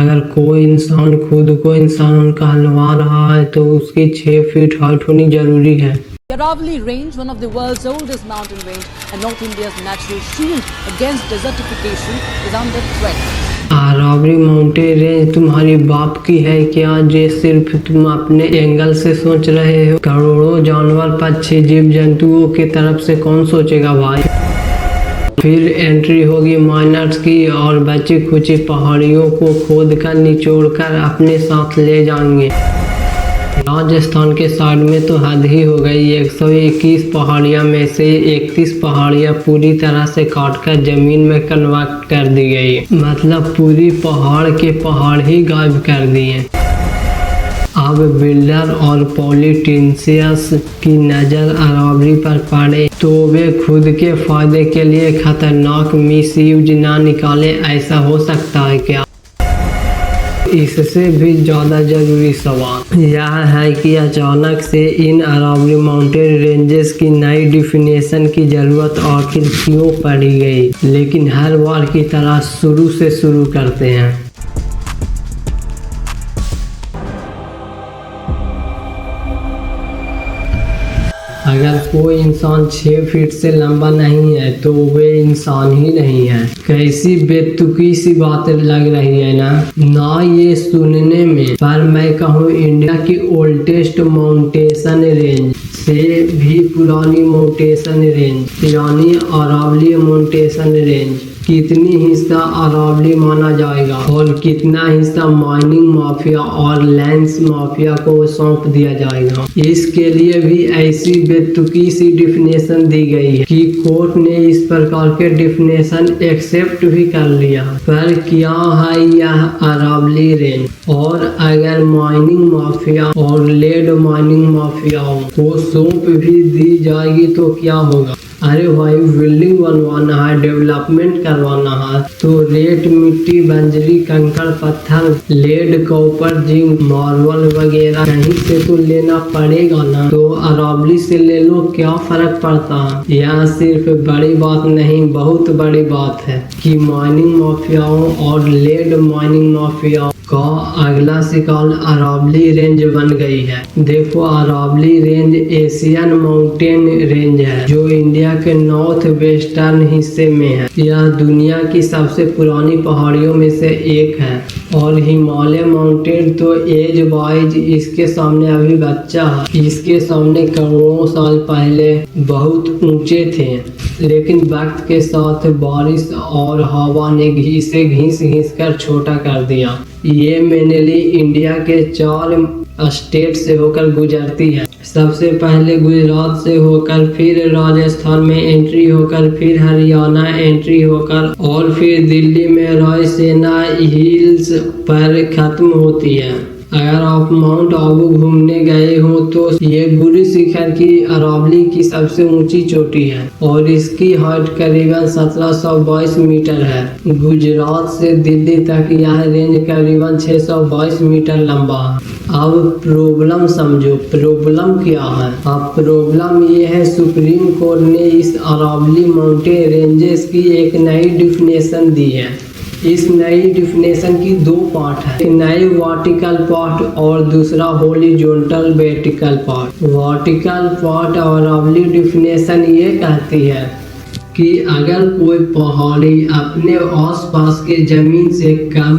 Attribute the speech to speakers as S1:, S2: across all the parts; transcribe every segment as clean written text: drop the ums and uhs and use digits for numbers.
S1: अगर कोई इंसान खुद को इंसान कहलवा रहा है तो उसकी 6 फीट हाइट होनी जरूरी है।
S2: Aravalli Range, one of the world's oldest mountain range and North India's natural shield against desertification, is under threat.
S1: Aravalli mountain range तुम्हारी बाप की है क्या? जे सिर्फ तुम अपने एंगल से सोच रहे हो। करोड़ों जानवर, पक्षी, जीव जंतुओं की तरफ से कौन सोचेगा भाई। फिर एंट्री होगी माइनर्स की और बची खुची पहाड़ियों को खोद कर निचोड़ कर अपने साथ ले जाएंगे। राजस्थान के साइड में तो हद ही हो गई। 121 पहाड़ियां में से 31 पहाड़ियां पूरी तरह से काटकर जमीन में कन्वर्ट कर दी गई, मतलब पूरी पहाड़ के पहाड़ ही गायब कर दिए। अब बिल्डर और पॉलिटिशियंस की नज़र अरावली पर पड़े तो वे खुद के फायदे के लिए खतरनाक मिसयूज ना निकाले। ऐसा हो सकता है क्या? इससे भी ज़्यादा ज़रूरी सवाल यह है कि अचानक से इन अरावली माउंटेन रेंजेस की नई डिफिनेशन की ज़रूरत आखिर क्यों पड़ी गई। लेकिन हर बार की तरह शुरू से शुरू करते हैं। अगर कोई इंसान 6 फीट से लंबा नहीं है तो वे इंसान ही नहीं है। कैसी बेतुकी सी बातें लग रही है ना ये सुनने में। पर मैं कहूँ इंडिया की ओल्डेस्ट माउंटेन रेंज से भी पुरानी माउंटेन रेंज यानी अरावली माउंटेन रेंज कितनी हिस्सा अरावली माना जाएगा और कितना हिस्सा माइनिंग माफिया और लैंड माफिया को सौंप दिया जाएगा। इसके लिए भी ऐसी बेतुकी सी डिफिनेशन दी गई है कि कोर्ट ने इस प्रकार के डिफिनेशन एक्सेप्ट भी कर लिया। पर क्या है यह अरावली रेंज? और अगर माइनिंग माफिया और लेड माइनिंग माफियाओं को सौंप भी दी जाएगी तो क्या होगा? अरे भाई बिल्डिंग बनवाना है, डेवलपमेंट करवाना है तो रेत, मिट्टी, बंजरी, कंकड़, पत्थर, लेड, कॉपर, जिंक, मार्बल वगैरह कहीं से तो लेना पड़ेगा ना। तो अरावली से ले लो, क्या फर्क पड़ता है। यह सिर्फ बड़ी बात नहीं, बहुत बड़ी बात है कि माइनिंग माफियाओं और लेड माइनिंग माफियाओं का अगला शिकार अरावली रेंज बन गई है। देखो Aravalli range Asian mountain range है जो इंडिया के नॉर्थ वेस्टर्न हिस्से में है। यह दुनिया की सबसे पुरानी पहाड़ियों में से एक है और हिमालय माउंटेन तो एज वाइज इसके सामने अभी बच्चा है। इसके सामने करोड़ों साल पहले बहुत ऊंचे थे, लेकिन वक्त के साथ बारिश और हवा ने इसे घिस कर छोटा कर दिया। ये मेनली इंडिया के 4 स्टेट से होकर गुजरती है। सबसे पहले गुजरात से होकर, फिर राजस्थान में एंट्री होकर, फिर हरियाणा एंट्री होकर और फिर दिल्ली में रायसेना हिल्स पर खत्म होती है। अगर आप माउंट आबू घूमने गए हो तो ये गुरु शिखर की अरावली की सबसे ऊंची चोटी है और इसकी हाइट करीबन 1722 मीटर है। गुजरात से दिल्ली तक यह रेंज करीबन 622 मीटर लंबा है। अब प्रॉब्लम समझो, प्रॉब्लम क्या है। अब प्रॉब्लम ये है सुप्रीम कोर्ट ने इस अरावली माउंटेन रेंजेस की एक नई डिफिनेशन दी है। इस नई डिफिनेशन की 2 पार्ट है, एक नई वर्टिकल पार्ट और दूसरा horizontal vertical part. Vertical part और अरावली डिफिनेशन ये कहती है कि अगर कोई पहाड़ी अपने आसपास के जमीन से कम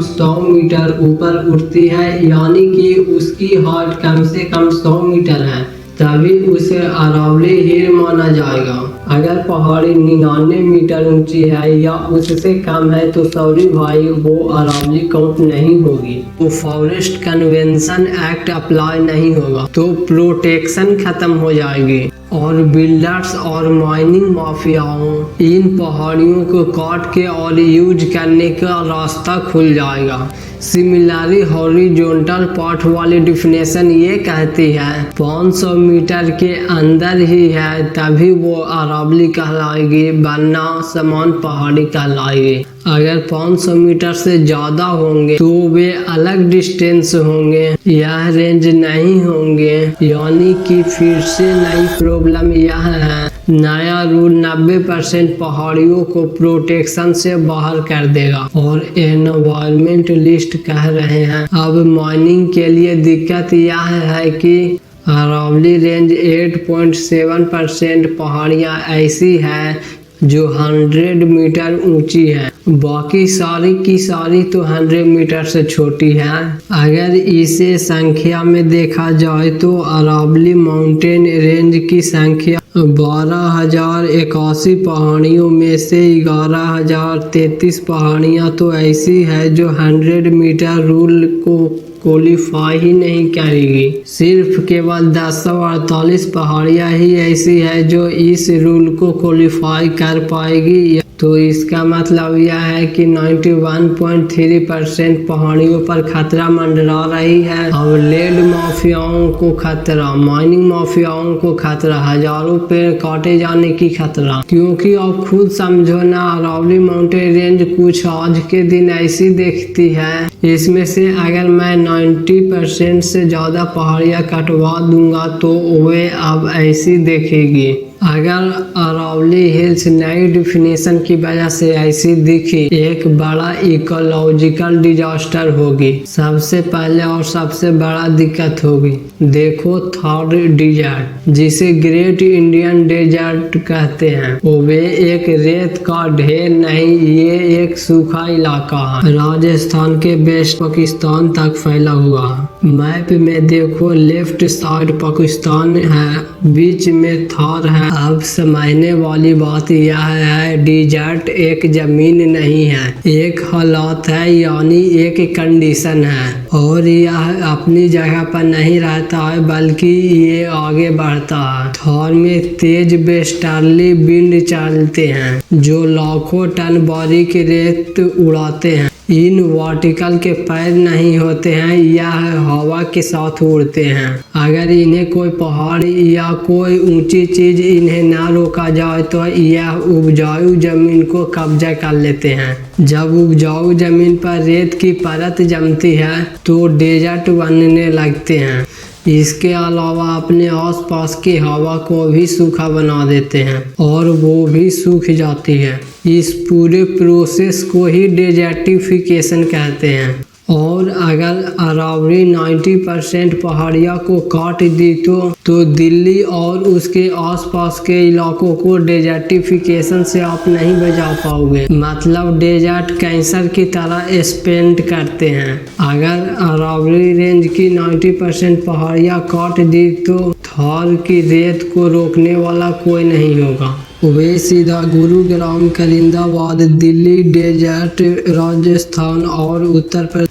S1: 100 मीटर ऊपर उठती है यानी कि उसकी हाइट कम से कम 100 मीटर है तभी उसे अरावली हिल माना जाएगा। अगर पहाड़ी 99 मीटर ऊंची है या उससे कम है तो सॉरी भाई वो अरावली काउंट नहीं होगी। वो फॉरेस्ट कन्वेंशन एक्ट अप्लाई नहीं होगा तो प्रोटेक्शन खत्म हो जाएगी और बिल्डर्स और माइनिंग माफियाओं इन पहाड़ियों को काट के और यूज करने का रास्ता खुल जाएगा। सिमिलरली हॉरिजॉन्टल पार्ट वाली डिफिनेशन ये कहती है 500 मीटर के अंदर ही है तभी वो अरावली कहलाएगी वरना समान पहाड़ी कहलाएगी। अगर 500 मीटर से ज्यादा होंगे तो वे अलग डिस्टेंस होंगे, यह रेंज नहीं होंगे। यानी कि फिर से नई प्रॉब्लम यह है नया रूल 90% पहाड़ियों को प्रोटेक्शन से बाहर कर देगा। और एनवायरमेंटलिस्ट कह रहे हैं अब माइनिंग के लिए दिक्कत यह है कि अरावली रेंज 8.7% पहाड़ियाँ ऐसी हैं जो 100 मीटर ऊंची है, बाकी सारी की सारी तो 100 मीटर से छोटी है। अगर इसे संख्या में देखा जाए तो अरावली माउंटेन रेंज की संख्या 12,081 पहाड़ियों में से 11,033 पहाड़ियाँ तो ऐसी है जो 100 मीटर रूल को क्वालिफाई ही नहीं करेगी। सिर्फ केवल 1048 पहाड़ियाँ ही ऐसी है जो इस रूल को क्वालिफाई कर पाएगी। तो इसका मतलब यह है कि 91.3% पहाड़ियों पर खतरा मंडरा रही है। अब लेड माफियाओं को खतरा, माइनिंग माफियाओं को खतरा, हजारों पेड़ काटे जाने की खतरा। क्योंकि आप खुद समझो ना, अरावली माउंटेन रेंज कुछ आज के दिन ऐसी दिखती है, इसमें से अगर मैं 90% से ज्यादा पहाड़ियाँ कटवा दूंगा तो वे अब ऐसी दिखेगी। अगर अरावली हिल्स नई डिफिनेशन की वजह से ऐसी दिखी, एक बड़ा इकोलॉजिकल डिजास्टर होगी। सबसे पहले और सबसे बड़ा दिक्कत होगी, देखो थार डेजर्ट, जिसे ग्रेट इंडियन डेजर्ट कहते हैं, वे एक रेत का ढेर नहीं, ये एक सूखा इलाका है, राजस्थान के वेस्ट पाकिस्तान तक फैला हुआ है। मैप में देखो, लेफ्ट साइड पाकिस्तान है, बीच में थार है। अब समझने वाली बात यह है, डेजर्ट एक जमीन नहीं है, एक हालात है, यानी एक कंडीशन है, और यह अपनी जगह पर नहीं रहता है बल्कि ये आगे बढ़ता है। थार में तेज वेस्टर्ली विंड चलते हैं जो लाखों टन बारीक रेत उड़ाते हैं। इन वर्टिकल के पैर नहीं होते हैं, यह हवा के साथ उड़ते हैं। अगर इन्हें कोई पहाड़ या कोई ऊंची चीज इन्हें ना रोका जाए तो यह उपजाऊ जमीन को कब्जा कर लेते हैं। जब उपजाऊ जमीन पर रेत की परत जमती है तो डेजर्ट बनने लगते हैं। इसके अलावा अपने आसपास की हवा को भी सूखा बना देते हैं और वो भी सूख जाती है। इस पूरे प्रोसेस को ही डेजर्टिफिकेशन कहते हैं। और अगर अरावली 90% पहाड़ियों को काट दी तो दिल्ली और उसके आसपास के इलाकों को डेजर्टिफिकेशन से आप नहीं बचा पाओगे। मतलब डेजर्ट कैंसर की तरह स्प्रेड करते हैं। अगर अरावली रेंज की 90% पहाड़ियाँ काट दी तो थार की रेत को रोकने वाला कोई नहीं होगा। वे सीधा गुरुग्राम, कलिंदाबाद, दिल्ली डेजर्ट, राजस्थान और उत्तर प्रदेश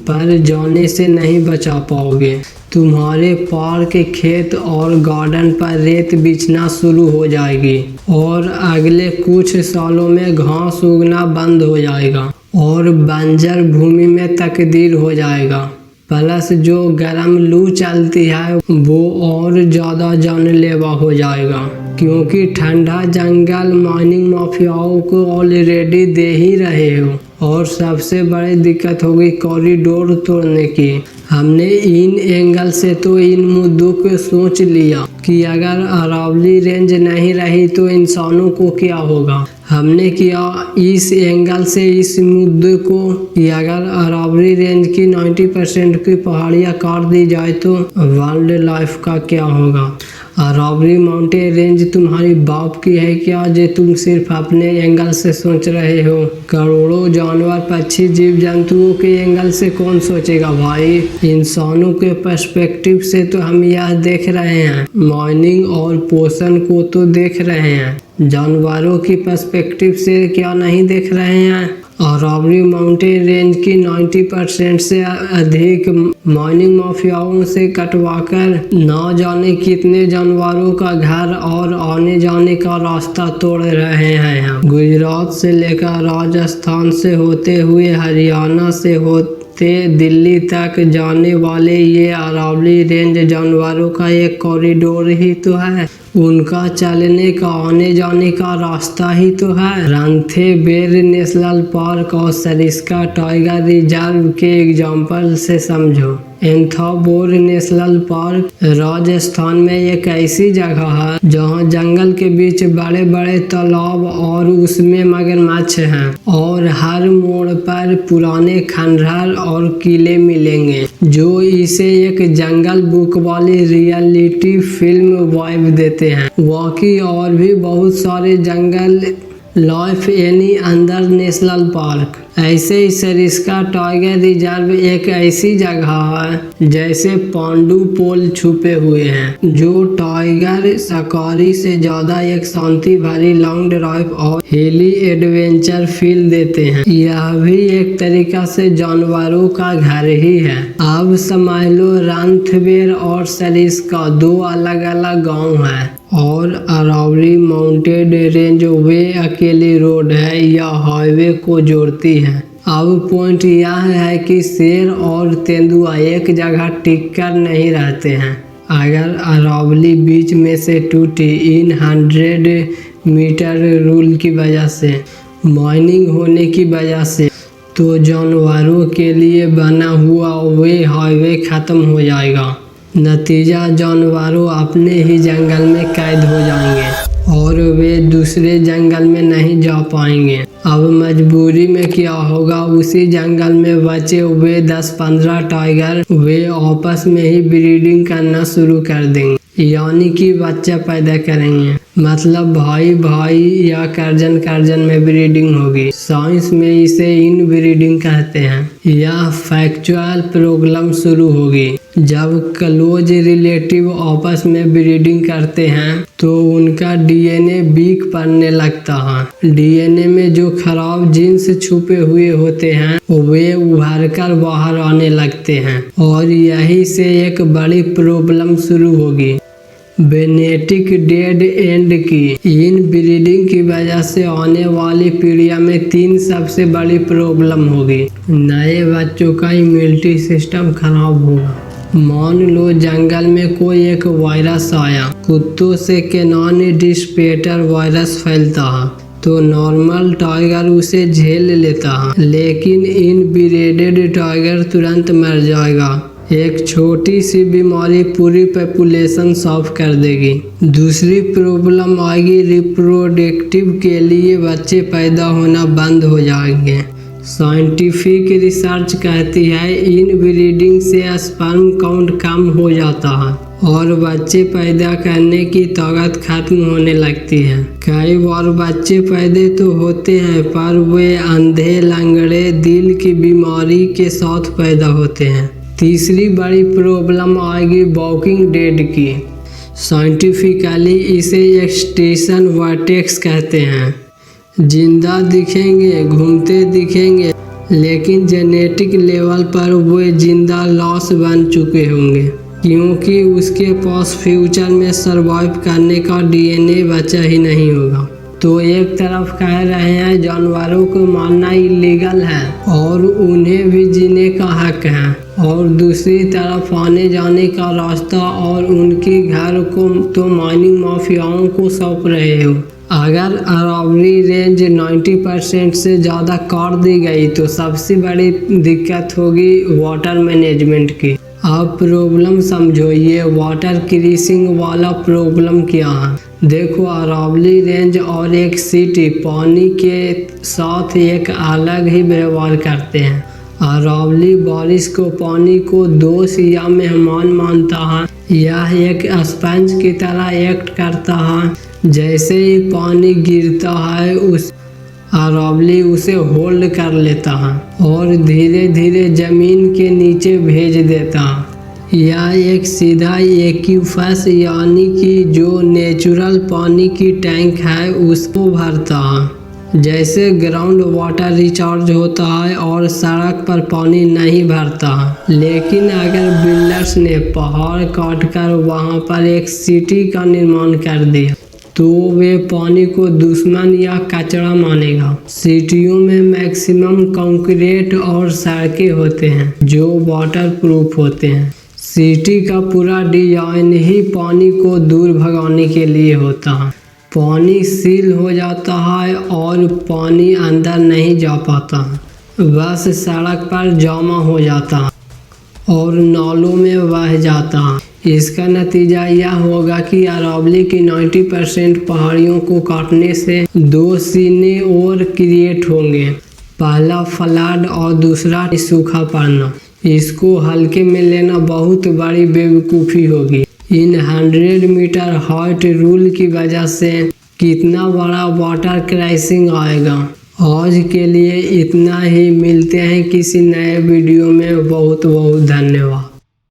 S1: पर जाने से नहीं बचा पाओगे। तुम्हारे पार्क, खेत और गार्डन पर रेत बिछना शुरू हो जाएगी और अगले कुछ सालों में घास उगना बंद हो जाएगा और बंजर भूमि में तब्दील हो जाएगा। प्लस जो गर्म लू चलती है वो और ज़्यादा जानलेवा हो जाएगा, क्योंकि ठंडा जंगल माइनिंग माफियाओं को ऑलरेडी दे ही रहे हो। और सबसे बड़ी दिक्कत होगी कॉरिडोर तोड़ने की। हमने इन एंगल से तो इन मुद्दों को सोच लिया कि अगर अरावली रेंज नहीं रही तो इंसानों को क्या होगा। हमने किया इस एंगल से इस मुद्दे को कि अगर अरावली रेंज की 90% की पहाड़ियाँ काट दी जाए तो वाइल्ड लाइफ का क्या होगा। अरावली माउंटेन रेंज तुम्हारी बाप की है क्या जो तुम सिर्फ अपने एंगल से सोच रहे हो। करोड़ों जानवर, पक्षी, जीव जंतुओं के एंगल से कौन सोचेगा भाई। इंसानों के पर्सपेक्टिव से तो हम यह देख रहे हैं, माइनिंग और पोषण को तो देख रहे हैं, जानवरों की पर्सपेक्टिव से क्या नहीं देख रहे हैं। अरावली माउंटेन रेंज की 90% से अधिक माइनिंग माफियाओं से कटवाकर ना जाने कितने जानवरों का घर और आने जाने का रास्ता तोड़ रहे हैं हम। गुजरात से लेकर राजस्थान से होते हुए हरियाणा से होते दिल्ली तक जाने वाले ये अरावली रेंज जानवरों का एक कॉरिडोर ही तो है। उनका चलने का आने जाने का रास्ता ही तो है। रंथेबेर नेशनल पार्क और सरिस्का टाइगर रिजर्व के एग्जाम्पल से समझो। एंथाबोर नेशनल पार्क राजस्थान में एक ऐसी जगह है जहां जंगल के बीच बड़े बड़े तालाब और उसमें मगरमच्छ हैं और हर मोड़ पर पुराने खंडहर और किले मिलेंगे जो इसे एक जंगल बुक वाली रियलिटी फिल्म वाइब देते हैं। बाकी और भी बहुत सारे जंगल लाइफ यानी अंदर नेशनल पार्क। ऐसे ही सरिस्का टाइगर रिजर्व एक ऐसी जगह है जैसे पांडु पोल छुपे हुए हैं जो टाइगर सफारी से ज्यादा एक शांति भरी लॉन्ग ड्राइव और हिली एडवेंचर फील देते हैं। यह भी एक तरीका से जानवरों का घर ही है। अब समझ लो रंथेबेर और सरिस्का दो अलग अलग गांव हैं और अरावली माउंटेन रेंज वे अकेली रोड है या हाईवे को जोड़ती है। अब पॉइंट यह है कि शेर और तेंदुआ एक जगह टिक कर नहीं रहते हैं। अगर अरावली बीच में से टूटी इन 100 मीटर रूल की वजह से, माइनिंग होने की वजह से, तो जानवरों के लिए बना हुआ वे हाईवे खत्म हो जाएगा। नतीजा जानवरों अपने ही जंगल में कैद हो जाएंगे और वे दूसरे जंगल में नहीं जा पाएंगे। अब मजबूरी में क्या होगा, उसी जंगल में बचे हुए 10-15 टाइगर वे आपस में ही ब्रीडिंग करना शुरू कर देंगे, यानी कि बच्चा पैदा करेंगे। मतलब भाई भाई या कर्जन कर्जन में ब्रीडिंग होगी। साइंस में इसे इन ब्रीडिंग कहते हैं। यह फैक्चुअल प्रॉब्लम शुरू होगी जब क्लोज रिलेटिव आपस में ब्रीडिंग करते हैं तो उनका डीएनए वीक पड़ने लगता है। डीएनए में जो खराब जीन्स छुपे हुए होते हैं वे उभर कर बाहर आने लगते हैं और यही से एक बड़ी प्रॉब्लम शुरू होगी, जेनेटिक डेड एंड की। इन ब्रीडिंग की वजह से आने वाली पीढ़ियों में 3 सबसे बड़ी प्रॉब्लम होगी। नए बच्चों का इम्यूनिटी सिस्टम खराब होगा। मान लो जंगल में कोई एक वायरस आया, कुत्तों से कैनान डिस्पेटर वायरस फैलता है तो नॉर्मल टाइगर उसे झेल लेता है, लेकिन इन ब्रीडेड टाइगर तुरंत मर जाएगा। एक छोटी सी बीमारी पूरी पॉपुलेशन साफ कर देगी। दूसरी प्रॉब्लम आएगी, रिप्रोडक्टिव के लिए बच्चे पैदा होना बंद हो जाएंगे। साइंटिफिक रिसर्च कहती है इन ब्रीडिंग से स्पर्म काउंट कम हो जाता है और बच्चे पैदा करने की ताकत खत्म होने लगती है। कई बार बच्चे पैदा तो होते हैं पर वे अंधे, लंगड़े, दिल की बीमारी के साथ पैदा होते हैं। तीसरी बड़ी प्रॉब्लम आएगी वॉकिंग डेड की। साइंटिफिकली इसे एक्सटिंक्शन वर्टेक्स कहते हैं। जिंदा दिखेंगे, घूमते दिखेंगे, लेकिन जेनेटिक लेवल पर वे जिंदा लॉस बन चुके होंगे क्योंकि उसके पास फ्यूचर में सरवाइव करने का डीएनए बचा ही नहीं होगा। तो एक तरफ कह रहे हैं जानवरों को मारना इलीगल है और उन्हें भी जीने का हक है, और दूसरी तरफ आने जाने का रास्ता और उनके घर को तो माइनिंग माफियाओं को सौंप रहे हो। अगर अरावली रेंज 90% से ज़्यादा काट दी गई तो सबसे बड़ी दिक्कत होगी वाटर मैनेजमेंट की। आप प्रॉब्लम समझो, ये वाटर क्रीसिंग वाला प्रॉब्लम क्या है। देखो अरावली रेंज और एक सिटी पानी के साथ एक अलग ही व्यवहार करते हैं। अरावली बारिश को पानी को दोस्त या मेहमान मानता है। यह एक स्पंज की तरह एक्ट करता है। जैसे ही पानी गिरता है उस अरावली उसे होल्ड कर लेता है और धीरे धीरे जमीन के नीचे भेज देता है। यह एक सीधा एक्वीफर्स यानी कि जो नेचुरल पानी की टैंक है उसको भरता है। जैसे ग्राउंड वाटर रिचार्ज होता है और सड़क पर पानी नहीं भरता है। लेकिन अगर बिल्डर्स ने पहाड़ काटकर वहां पर एक सिटी का निर्माण कर दिया तो वे पानी को दुश्मन या कचरा मानेगा। सिटियों में मैक्सिमम कंक्रीट और सड़कें होते हैं जो वाटर प्रूफ होते हैं। सिटी का पूरा डिजाइन ही पानी को दूर भगाने के लिए होता है। पानी सील हो जाता है और पानी अंदर नहीं जा पाता, बस सड़क पर जमा हो जाता है और नालों में बह जाता है। इसका नतीजा यह होगा कि अरावली की 90% पहाड़ियों को काटने से 2 सीने और क्रिएट होंगे। पहला फ्लड और दूसरा सूखा पड़ना। इसको हल्के में लेना बहुत बड़ी बेवकूफ़ी होगी। इन 100 मीटर हाइट रूल की वजह से कितना बड़ा वाटर क्राइसिस आएगा। आज के लिए इतना ही, मिलते हैं किसी नए वीडियो में। बहुत बहुत धन्यवाद।